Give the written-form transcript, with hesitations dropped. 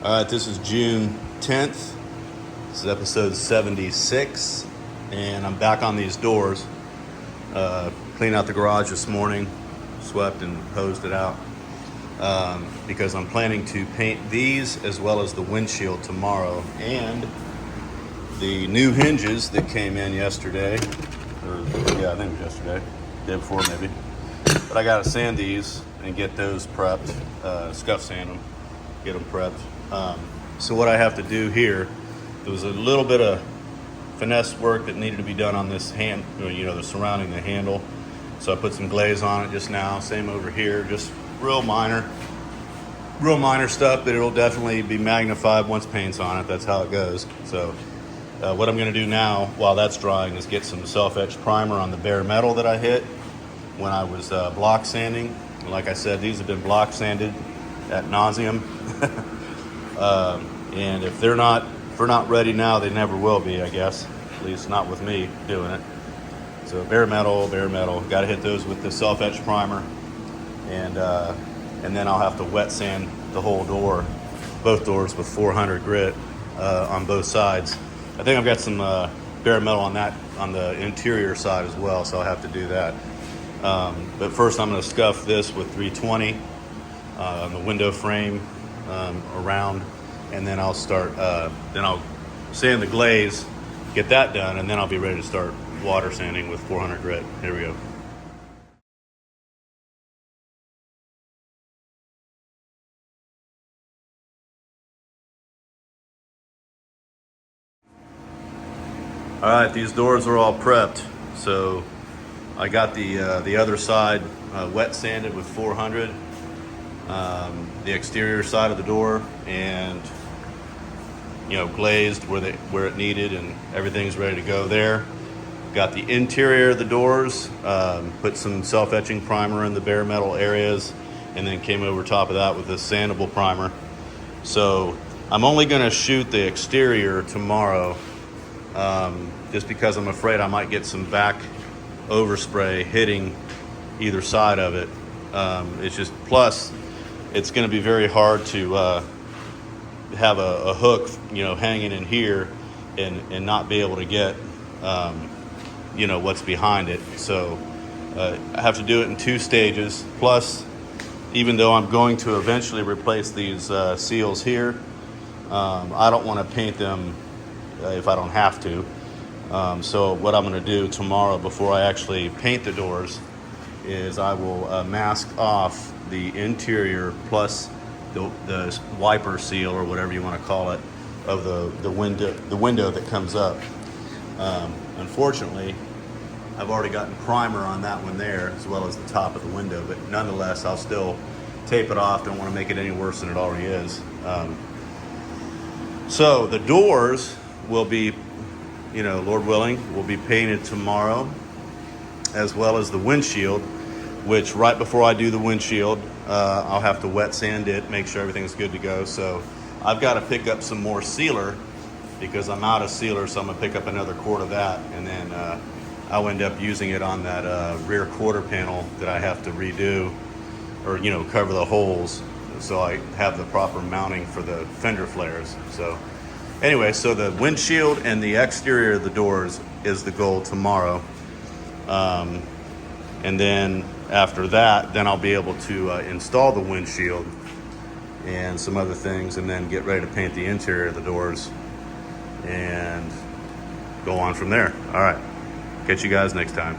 All right, this is June 10th. This is episode 76, and I'm back on these doors. Cleaned out the garage this morning, swept and hosed it out, because I'm planning to paint these as well as the windshield tomorrow, and the new hinges that came in yesterday, I think it was yesterday, day before maybe. But I gotta sand these and get those prepped, scuff sand them, get them prepped. So what I have to do here, there was a little bit of finesse work that needed to be done on this hand, the surrounding the handle. So I put some glaze on it just now, same over here, just real minor stuff, but it'll definitely be magnified once paint's on it. That's how it goes. So what I'm gonna do now while that's drying is get some self-etch primer on the bare metal that I hit when I was block sanding. And like I said, these have been block sanded ad nauseum. And if they're not ready now, they never will be, I guess. At least not with me doing it. So bare metal. Got to hit those with the self-etch primer, and then I'll have to wet sand the whole door, both doors with 400 grit on both sides. I think I've got some bare metal on the interior side as well, so I'll have to do that. But first, I'm going to scuff this with 320 on the window frame around. And then I'll start, then I'll sand the glaze, get that done, and then I'll be ready to start water sanding with 400 grit. Here we go. All right, these doors are all prepped. So I got the other side wet sanded with 400, the exterior side of the door, and glazed where it needed, and everything's ready to go there. Got the interior of the doors, put some self-etching primer in the bare metal areas, and then came over top of that with this sandable primer. So I'm only going to shoot the exterior tomorrow, just because I'm afraid I might get some back overspray hitting either side of it. It's just, plus it's going to be very hard to have a hook, hanging in here and not be able to get, what's behind it. So I have to do it in 2 stages. Plus, even though I'm going to eventually replace these seals here, I don't want to paint them if I don't have to. So what I'm going to do tomorrow before I actually paint the doors is I will mask off the interior plus the wiper seal, or whatever you want to call it, of the window that comes up. Unfortunately, I've already gotten primer on that one there, as well as the top of the window, but nonetheless, I'll still tape it off. Don't want to make it any worse than it already is. So the doors will be, Lord willing, will be painted tomorrow, as well as the windshield, which right before I do the windshield, I'll have to wet sand it, make sure everything's good to go. So I've got to pick up some more sealer because I'm out of sealer, so I'm gonna pick up another quart of that, and then I'll end up using it on that rear quarter panel that I have to redo, or cover the holes, so I have the proper mounting for the fender flares. So anyway, so the windshield and the exterior of the doors is the goal tomorrow. And then after that, then I'll be able to install the windshield and some other things, and then get ready to paint the interior of the doors and go on from there. All right, catch you guys next time.